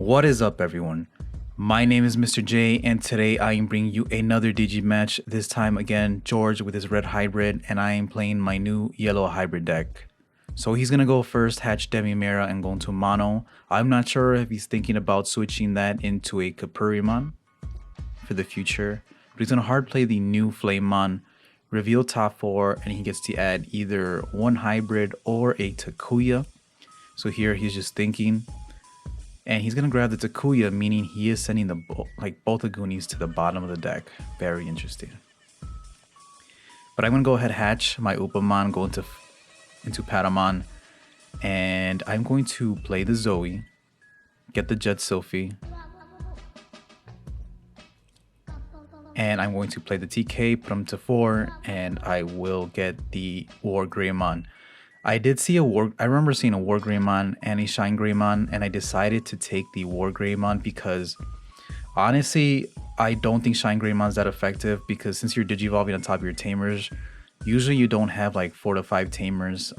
What is up, everyone? My name is Mr. J, and today I am bringing you another Digi match. This time again, George with his red hybrid, and I am playing my new yellow hybrid deck. So he's gonna go first, hatch Demimera, and go into mono. I'm not sure if he's thinking about switching that into a Kapurimon for the future, but he's gonna hard play the new Flamemon, reveal top 4, and he gets to add either one hybrid or a Takuya. So here he's just thinking. And he's going to grab the Takuya, meaning he is sending the both the Goonies to the bottom of the deck. Very interesting. But I'm going to go ahead hatch my Upamon, go into Patamon. And I'm going to play the Zoe, get the Jet Sylphie. And I'm going to play the TK, put him to 4, and I will get the War Greymon. I remember seeing a War Greymon and a Shine Greymon, and I decided to take the War Greymon because honestly, I don't think Shine Greymon is that effective because since you're Digivolving on top of your Tamers, usually you don't have like 4 to 5 Tamers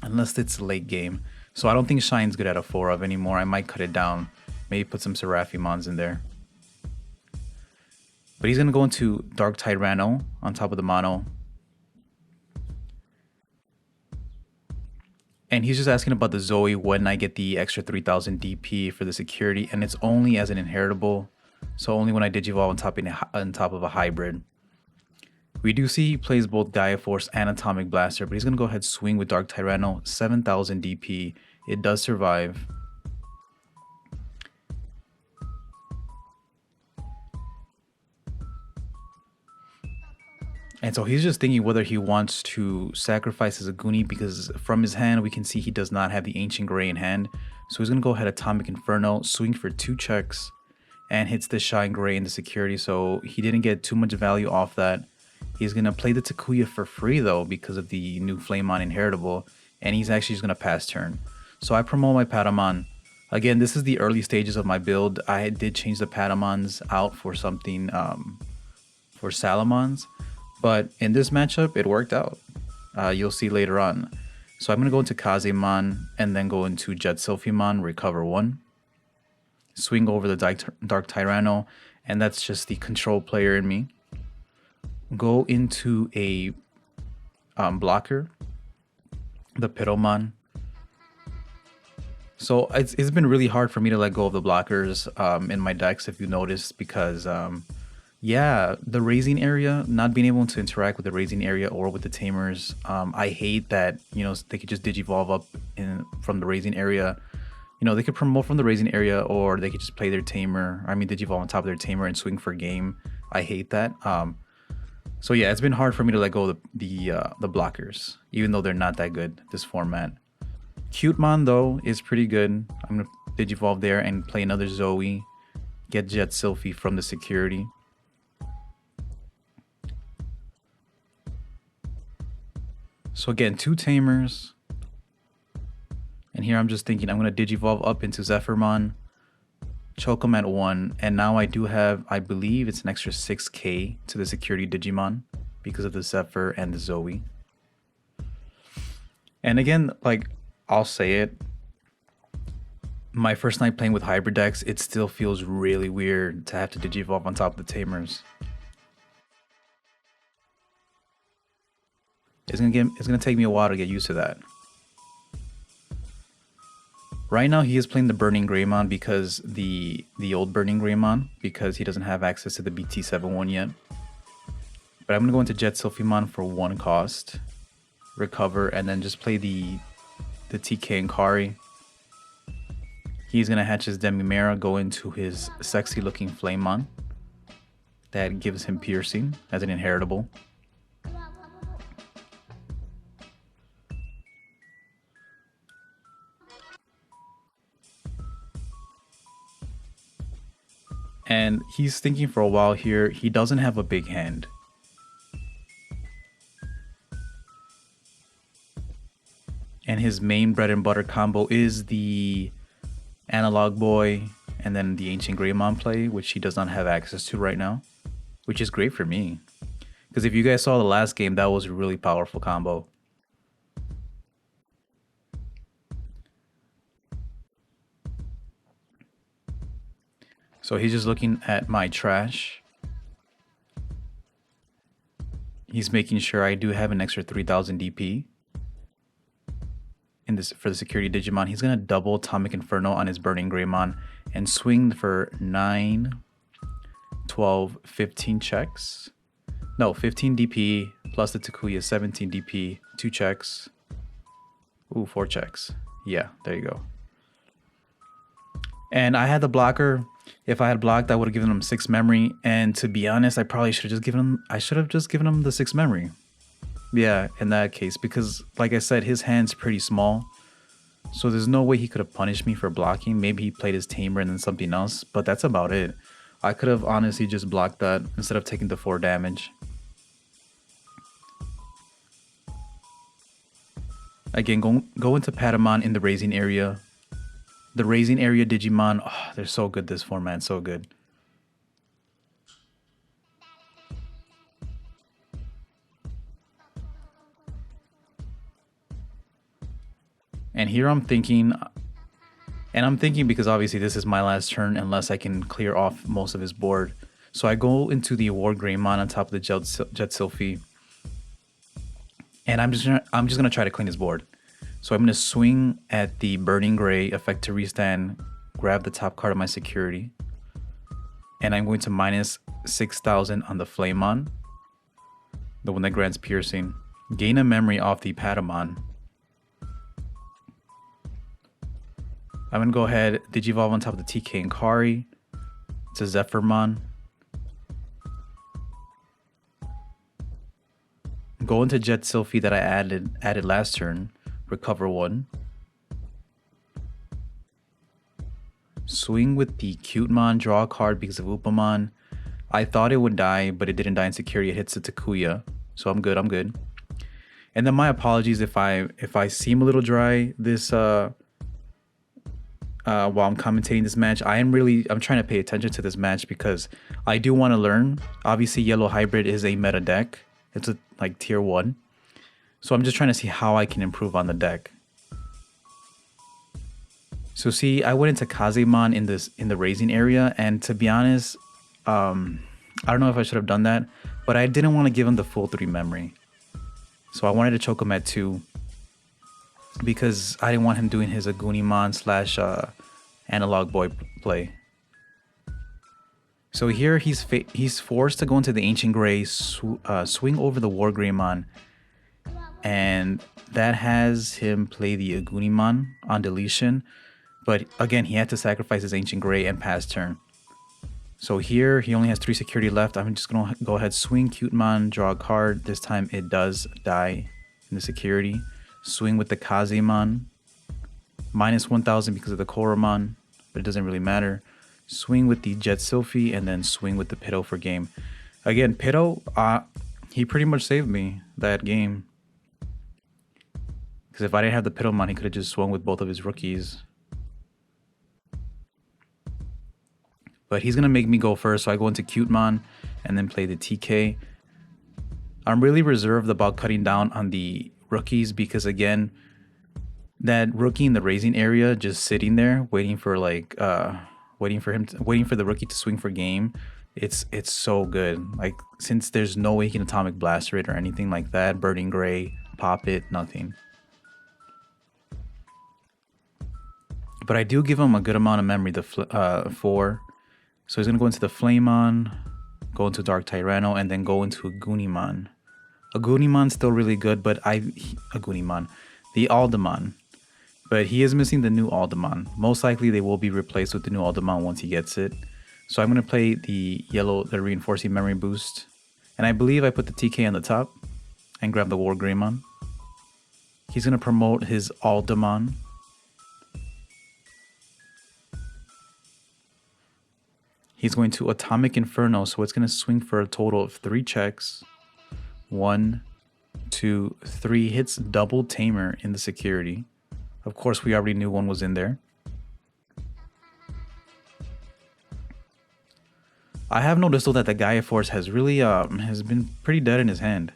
unless it's late game. So I don't think Shine's good at a 4 of anymore. I might cut it down, maybe put some Seraphimons in there. But he's going to go into Dark Tyranno on top of the mono. And he's just asking about the Zoe when I get the extra 3000 DP for the security, and it's only as an inheritable, so only when I Digivolve on top of a hybrid. We do see he plays both Gaia Force and Atomic Blaster, but he's going to go ahead swing with Dark Tyranno, 7000 DP. It does survive. And so he's just thinking whether he wants to sacrifice his Aguni because from his hand we can see he does not have the Ancient Gray in hand. So he's going to go ahead Atomic Inferno, swing for 2 checks, and hits the Shine Gray in the security. So he didn't get too much value off that. He's going to play the Takuya for free though because of the new Flamemon inheritable, and he's actually just going to pass turn. So I promote my Patamon. Again, this is the early stages of my build. I did change the Patamons out for something for Salamons. But in this matchup, it worked out. You'll see later on. So I'm going to go into Kazemon and then go into Jet Sylphimon, recover 1. Swing over the Dark Tyranno, and that's just the control player in me. Go into a blocker, the Pitomon. So it's been really hard for me to let go of the blockers in my decks, if you noticed, because... yeah, the raising area, not being able to interact with the raising area or with the Tamers. I hate that, they could just Digivolve up from the raising area. They could promote from the raising area or they could just play their Tamer. Digivolve on top of their Tamer and swing for game. I hate that. So yeah, it's been hard for me to let go of the blockers, even though they're not that good, this format. Cutemon, though, is pretty good. I'm going to Digivolve there and play another Zoe. Get Jet Sylphie from the security. So again, 2 Tamers. And here I'm just thinking I'm going to Digivolve up into Zephyrmon. Choke him at 1. And now I do have, I believe it's an extra 6k to the security Digimon because of the Zephyr and the Zoe. And again, I'll say it. My first night playing with hybrid decks, it still feels really weird to have to Digivolve on top of the Tamers. It's gonna take me a while to get used to that. Right now he is playing the Burning Greymon because the old Burning Greymon because he doesn't have access to the BT7 one yet. But I'm gonna go into Jet Sylphimon for 1 cost, recover, and then just play the TK and Kari. He's gonna hatch his Demimera, go into his sexy looking Flamemon. That gives him piercing as an inheritable. And he's thinking for a while here. He doesn't have a big hand. And his main bread and butter combo is the Analog Boy and then the Ancient Greymon play, which he does not have access to right now. Which is great for me. Because if you guys saw the last game, that was a really powerful combo. So he's just looking at my trash. He's making sure I do have an extra 3000 DP in this for the security Digimon. He's gonna double Atomic Inferno on his Burning Greymon and swing for 9, 12, 15 checks. No, 15 DP plus the Takuya, 17 DP, 2 checks. Ooh, 4 checks. Yeah, there you go. And I had the blocker. If I had blocked, I would have given him 6 memory. And to be honest, I probably should have just given him. I should have just given him the 6 memory. Yeah, in that case, because like I said, his hand's pretty small. So there's no way he could have punished me for blocking. Maybe he played his Tamer and then something else, but that's about it. I could have honestly just blocked that instead of taking the 4 damage. Again, go into Patamon in the raising area. The raising area Digimon, oh, they're so good this format, so good. And here I'm thinking because obviously this is my last turn unless I can clear off most of his board. So I go into the Award Greymon on top of the Jet Sylphie. And I'm just gonna try to clean his board. So I'm gonna swing at the Burning Gray, effect to restand, grab the top card of my security. And I'm going to minus 6000 on the Flamon, the one that grants piercing. Gain a memory off the Patamon. I'm gonna go ahead, Digivolve on top of the TK and Kari. It's a Zephyrmon. Go into Jet Sylphie that I added last turn. Recover 1. Swing with the Cutemon, draw a card because of Upamon. I thought it would die, but it didn't die in security. It hits the Takuya. So I'm good, I'm good. And then my apologies if I seem a little dry this while I'm commentating this match. I'm trying to pay attention to this match because I do want to learn. Obviously, Yellow Hybrid is a meta deck. It's a like tier 1. So I'm just trying to see how I can improve on the deck. So see, I went into Kazemon in the raising area, and to be honest, I don't know if I should have done that, but I didn't want to give him the full 3 memory. So I wanted to choke him at 2 because I didn't want him doing his Agunimon slash Analog Boy play. So here he's forced to go into the Ancient Gray, swing over the War Greymon, and that has him play the Agunimon on deletion. But again, he had to sacrifice his Ancient Gray and pass turn. So here he only has 3 security left. I'm just gonna go ahead, swing Cutemon, draw a card. This time it does die in the security. Swing with the Kazemon, minus 1000 because of the Koromon, but it doesn't really matter. Swing with the Jet Sylphie and then swing with the Pitto for game. Again, Pitto, he pretty much saved me that game. Because if I didn't have the Pittomon, he could have just swung with both of his rookies. But he's going to make me go first, so I go into Cutemon and then play the TK. I'm really reserved about cutting down on the rookies because, again, that rookie in the raising area just sitting there waiting for like waiting for the rookie to swing for game. It's so good. Like, since there's no way he can Atomic Blaster it or anything like that, Burning Gray, pop it, nothing. But I do give him a good amount of memory, the 4. So he's going to go into the Flamon, go into Dark Tyranno, and then go into Agunimon. Agunimon's still really good, but Agunimon, the Aldemon. But he is missing the new Aldemon. Most likely they will be replaced with the new Aldemon once he gets it. So I'm going to play the Reinforcing Memory Boost. And I believe I put the TK on the top and grab the War Greymon. He's going to promote his Aldemon. He's going to Atomic Inferno, so it's going to swing for a total of 3 checks. 1, 2, 3 hits double Tamer in the security. Of course, we already knew one was in there. I have noticed though that the Gaia Force has really has been pretty dead in his hand.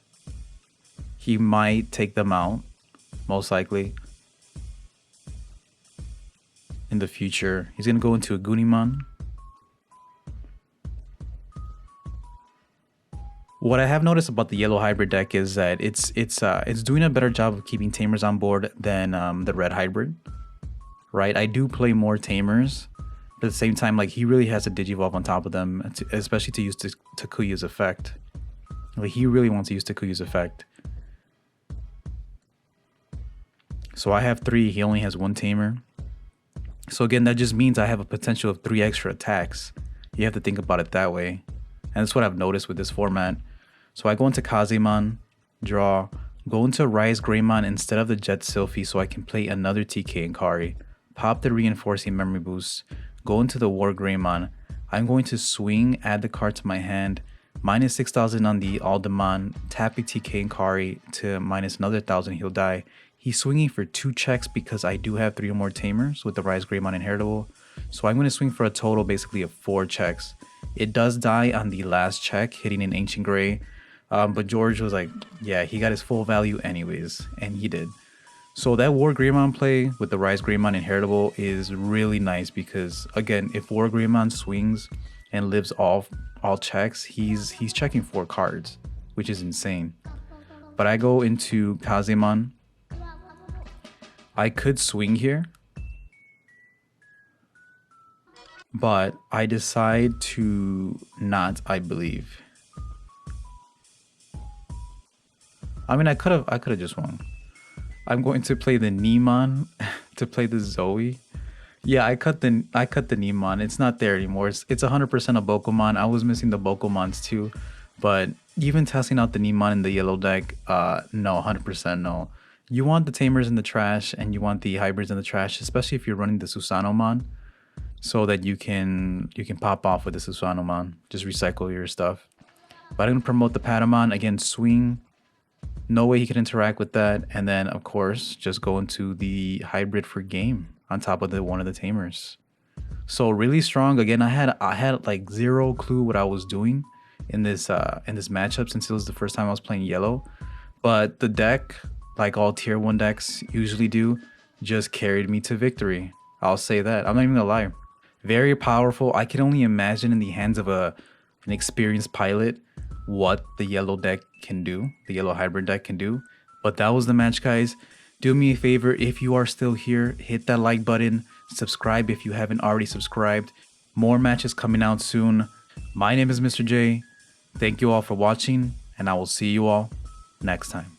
He might take them out, most likely. In the future, he's going to go into a Agunimon. What I have noticed about the yellow hybrid deck is that it's doing a better job of keeping Tamers on board than the red hybrid, right? I do play more Tamers, but at the same time, like he really has a Digivolve on top of them, especially to use Takuyu's effect. Like he really wants to use Takuyu's effect. So I have 3, he only has 1 Tamer. So again, that just means I have a potential of 3 extra attacks. You have to think about it that way. And that's what I've noticed with this format. So I go into Kazemon, draw, go into Rise Greymon instead of the Jet Sylphie so I can play another TK Inkari, pop the reinforcing memory boost, go into the War Greymon. I'm going to swing, add the card to my hand, minus 6,000 on the Aldemon, tap a TK Inkari to minus another 1,000, he'll die. He's swinging for 2 checks because I do have 3 or more Tamers with the Rise Greymon Inheritable. So I'm going to swing for a total basically of 4 checks. It does die on the last check, hitting an Ancient Gray. But George was like, yeah, he got his full value anyways, and he did. So that War Greymon play with the Rise Greymon Inheritable is really nice because, again, if War Greymon swings and lives all checks, he's checking 4 cards, which is insane. But I go into Kazemon. I could swing here, but I decide to not, I believe. I mean, I could have just won. I'm going to play the Nemon to play the Zoe. Yeah, I cut the Nemon. It's not there anymore. It's 100% a Bokomon. I was missing the Bokomons too, but even testing out the Nemon in the yellow deck, no, 100% no. You want the Tamers in the trash and you want the hybrids in the trash, especially if you're running the Susanomon, so that you can pop off with the Susanomon. Just recycle your stuff. But I'm gonna promote the Patamon again. Swing. No way he can interact with that, and then of course just go into the hybrid for game on top of one of the Tamers. So really strong. Again, I had like 0 clue what I was doing in this matchup since it was the first time I was playing yellow, but the deck, like all tier 1 decks usually do, just carried me to victory. I'll say that. I'm not even gonna lie. Very powerful. I can only imagine in the hands of an experienced pilot what the yellow deck can do, the yellow hybrid deck can do. But that was the match, guys. Do me a favor, if you are still here, hit that like button, subscribe if you haven't already subscribed. More matches coming out soon. My name is Mr. J. Thank you all for watching, and I will see you all next time.